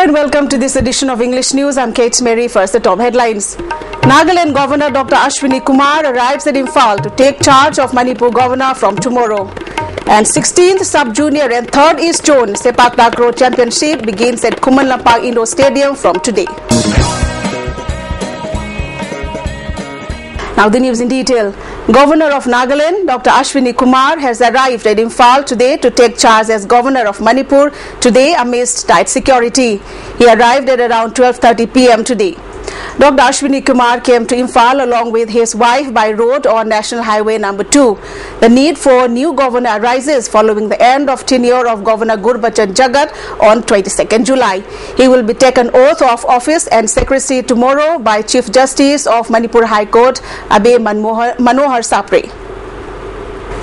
and welcome to this edition of English News. I'm Kate Mary. First, the top headlines. Nagaland Governor Dr. Ashwini Kumar arrives at Imphal to take charge of Manipur Governor from tomorrow. And 16th Sub-Junior and 3rd East Zone Sepak Takraw Championship begins at Kumanlampang Indoor Stadium from today. Now the news in detail. Governor of Nagaland, Dr. Ashwini Kumar, has arrived at Imphal today to take charge as Governor of Manipur today amidst tight security. He arrived at around 12:30 p.m. today. Dr. Ashwini Kumar came to Imphal along with his wife by road on National Highway number 2. The need for new governor arises following the end of tenure of Governor Gurbachan Jagat on 22nd July. He will be taken oath of office and secrecy tomorrow by Chief Justice of Manipur High Court, Abe Manohar Sapre.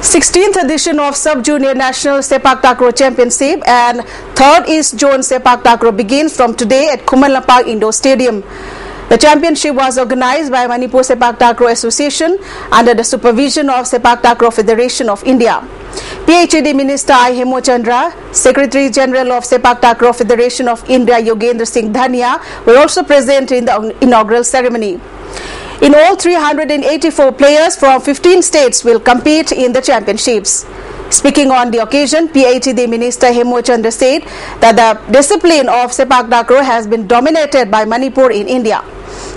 16th edition of Sub-Junior National Sepak Takraw Championship and 3rd East Zone Sepak Takraw begins from today at Kumanlampang Indoor Stadium. The championship was organized by Manipur Sepak Takraw Association under the supervision of Sepak Takraw Federation of India. PhD Minister I. Hemochandra, Secretary General of Sepak Takraw Federation of India Yogendra Singh Dhania were also present in the inaugural ceremony. In all, 384 players from 15 states will compete in the championships. Speaking on the occasion, PhD Minister Hemochandra said that the discipline of Sepak Takraw has been dominated by Manipur in India.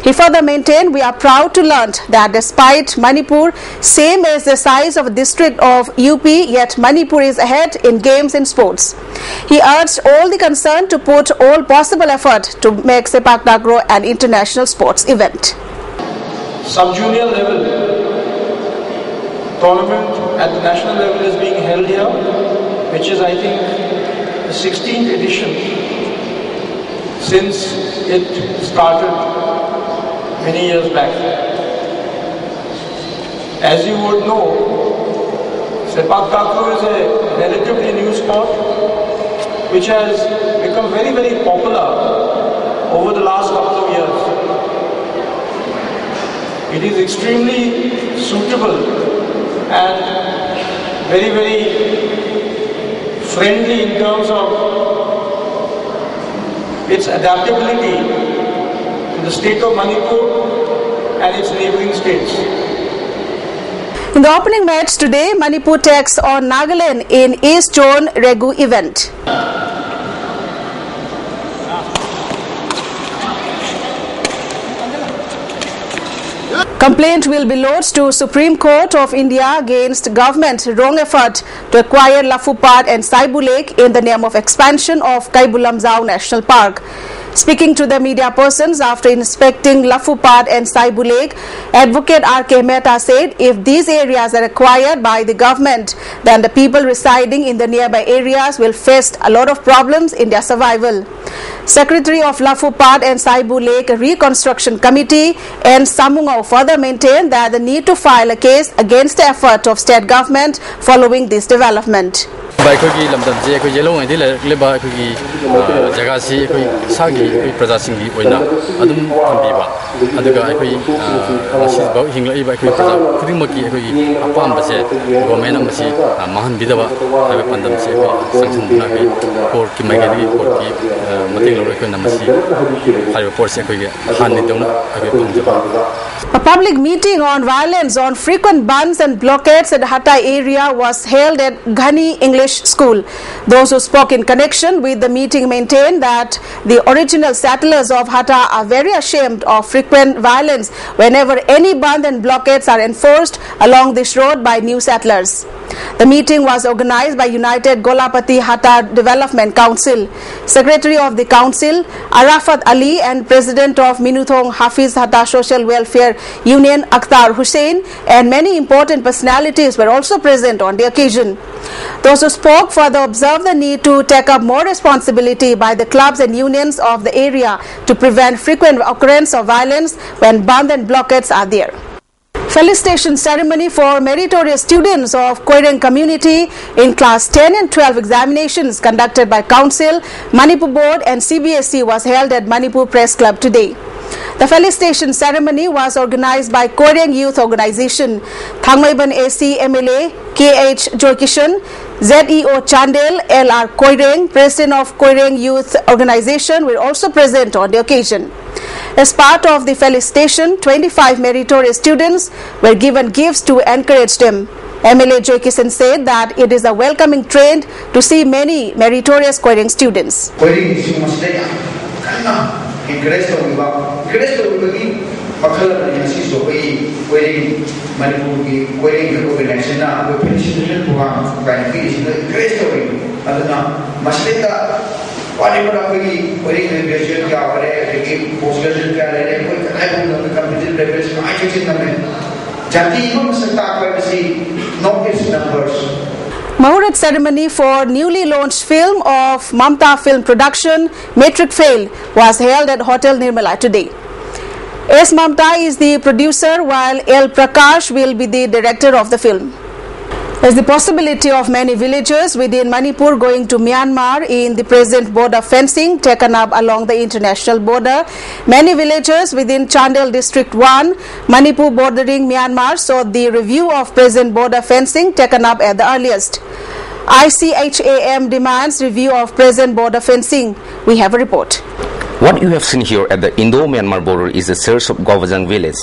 He further maintained, "We are proud to learn that despite Manipur same as the size of the district of UP, yet Manipur is ahead in games and sports." He urged all the concerned to put all possible effort to make Sepak Takraw an international sports event. Sub-junior level tournament at the national level is being held here, which is, I think, the 16th edition since it started many years back. As you would know, Sepak Takraw is a relatively new sport which has become very, very popular over the last couple of years. It is extremely suitable and very, very friendly in terms of its adaptability to the state of Manipur and its neighboring states. In the opening match today, Manipur takes on Nagaland in East Zone Regu event. Complaint will be lodged to Supreme Court of India against government's wrong effort to acquire Lafupad and Saibu Lake in the name of expansion of Kaibulamzao National Park. Speaking to the media persons after inspecting Lafupad and Saibu Lake, Advocate R.K. Mehta said if these areas are acquired by the government, then the people residing in the nearby areas will face a lot of problems in their survival. Secretary of Lafupad and Saibu Lake Reconstruction Committee and Samungao further maintained that the need to file a case against the effort of state government following this development. Baikogi lamdamje ko yellow and leba kogi jagasi ko sagi praja singhi oina adum thambiba aduga koi masi ba hinglai ba koi praja khudimaki koi apam base government amasi mahan bidaba abe pandam se ko sanction na bi court ki magadi court ki mating lo ko namasi high court se koi han ni dona abe pamjaba. A public meeting on violence on frequent bans and blockades at Hatta area was held at Ghani English School. Those who spoke in connection with the meeting maintained that the original settlers of Hatta are very ashamed of frequent violence whenever any bans and blockades are enforced along this road by new settlers. The meeting was organized by United Golapati Hatta Development Council. Secretary of the council, Arafat Ali, and President of Minuthong Hafiz Hatta Social Welfare Union, Akhtar Hussain, and many important personalities were also present on the occasion. Those who spoke further observed the need to take up more responsibility by the clubs and unions of the area to prevent frequent occurrence of violence when bans and blockades are there. Felicitation ceremony for meritorious students of Koireng community in class 10 and 12 examinations conducted by Council, Manipur Board and CBSE was held at Manipur Press Club today. The felicitation ceremony was organized by Koireng Youth Organization. Thangmaiban AC MLA KH Joykishan, ZEO Chandel, LR Koireng, President of Koireng Youth Organization, were also present on the occasion. As part of the felicitation, 25 meritorious students were given gifts to encourage them. MLA Joykishan said that it is a welcoming trend to see many meritorious Koireng students. Muhurat ceremony for newly launched film of Mamta Film Production, Metric Fail, was held at Hotel Nirmala today. S. Mamta is the producer while L. Prakash will be the director of the film. There's the possibility of many villagers within Manipur going to Myanmar in the present border fencing taken up along the international border. Many villagers within Chandel District 1, Manipur bordering Myanmar, saw the review of present border fencing taken up at the earliest. ICHAM demands review of present border fencing. We have a report. What you have seen here at the Indo-Myanmar border is the church of Govajang village.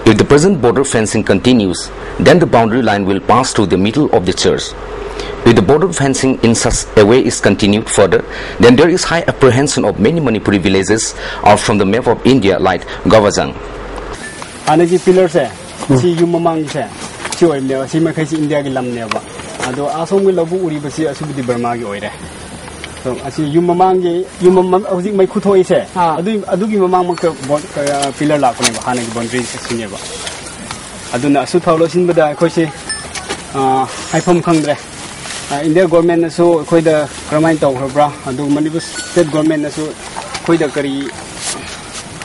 If the present border fencing continues, then the boundary line will pass through the middle of the church. If the border fencing in such a way is continued further, then there is high apprehension of many Manipuri villages out from the map of India like Govajang. Anagi pillars si yumamang se si oimne si makai si India gi lamne ba ado asom gi labu uri basi asubudi Burma gi oire. So asi yumamang hojik mai khuthoi se adugi mamang mak pillar la kone ba hanagi boundary section ba aduna asu thawlo sinbada khoi se haifam khangdre India government so khoi da kramai tawkhra adu Manipur state government so khoi da kari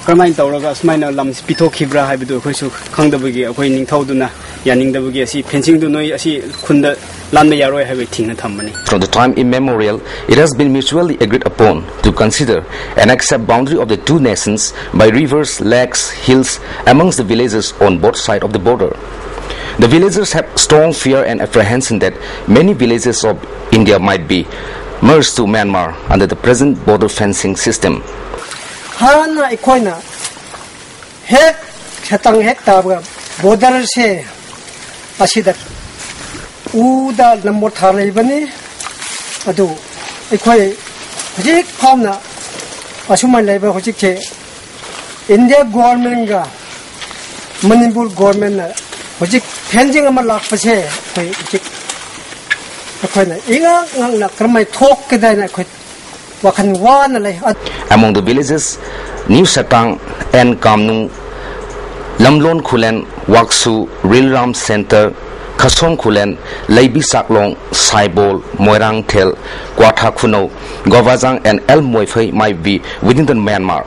kramai tawraga smaina lam pithok khibra haibidu khoi su khangdabagi khoi ningthauduna yaningdabagi asi fencing du noi asi khunda From the time immemorial, it has been mutually agreed upon to consider and accept boundary of the two nations by rivers, lakes, hills amongst the villages on both sides of the border. The villagers have strong fear and apprehension that many villages of India might be merged to Myanmar under the present border fencing system. Uda number thare bani adu ekhoi hojik phomna asuma leba hojik che India government ga Manipur government na hojik fencing ama lakpase khoi hojik ekhoi na inga ngang na kramai thok ke dai na khoi wakhan wa na lai. Among the villages, New Satang and Kamnung, Lamlon Khulen, Waksu, Rilram Center, Khasong Khulen, Leibi Saklong, Saibol, Moirang Tel, Kwatha Khuno, Govajang and El Moifei might be within the Myanmar.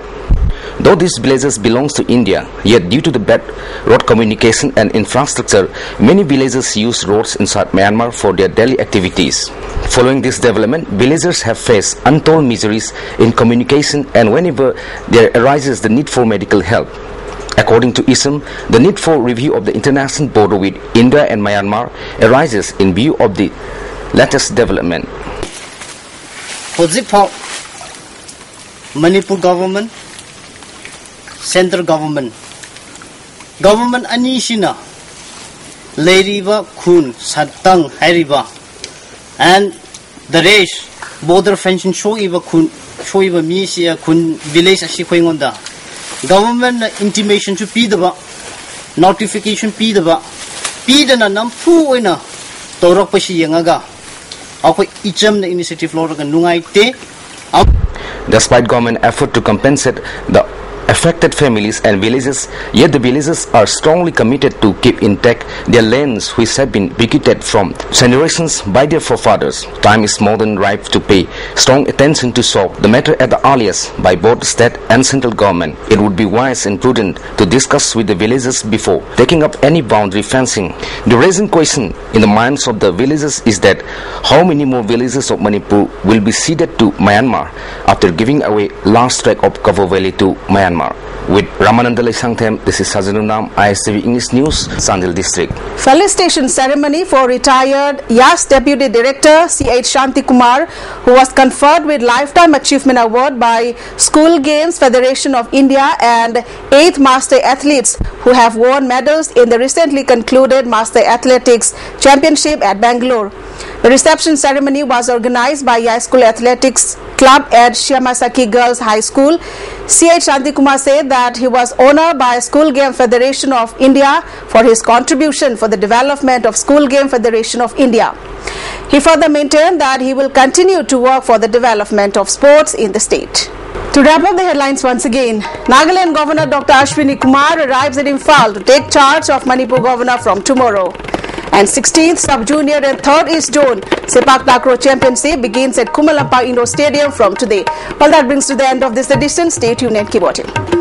Though these villages belongs to India, yet due to the bad road communication and infrastructure, many villages use roads inside Myanmar for their daily activities. Following this development, villagers have faced untold miseries in communication and whenever there arises the need for medical help. According to ISM, the need for review of the international border with India and Myanmar arises in view of the latest development. Manipur government, central government anishina, Leiriva Kun Satang Hariva, and the race border fencing show kun misia kun village asikwingonda. Government intimation to Pidaba, notification Pidaba, Pidana Nampu Wina, Toropashi Yangaga, Ako Icham the initiative Lord and Nungai. Despite government effort to compensate the affected families and villages, yet the villagers are strongly committed to keep intact their lands which have been bequeathed from generations by their forefathers. Time is more than ripe to pay strong attention to solve the matter at the earliest by both state and central government. It would be wise and prudent to discuss with the villagers before taking up any boundary fencing. The raising question in the minds of the villagers is that how many more villages of Manipur will be ceded to Myanmar after giving away last tract of Kavo Valley to Myanmar. With Ramananda Sangthem, this is Sajununam, ISTV English News, Sandil District. Felicitation ceremony for retired YAS Deputy Director C.H. Shanti Kumar, who was conferred with Lifetime Achievement Award by School Games Federation of India, and 8 Master Athletes who have won medals in the recently concluded Master Athletics Championship at Bangalore. The reception ceremony was organized by High School Athletics Club at Shyamasaki Girls High School. C.H. Shanti Kumar said that he was honored by School Game Federation of India for his contribution for the development of School Game Federation of India. He further maintained that he will continue to work for the development of sports in the state. To wrap up the headlines once again, Nagaland Governor Dr. Ashwini Kumar arrives at Imphal to take charge of Manipur Governor from tomorrow. And 16th Sub-Junior and 3rd East Zone Sepak Takraw Championship begins at Kumalampa Indoor Stadium from today. Well, that brings to the end of this edition. Stay tuned and keep watching.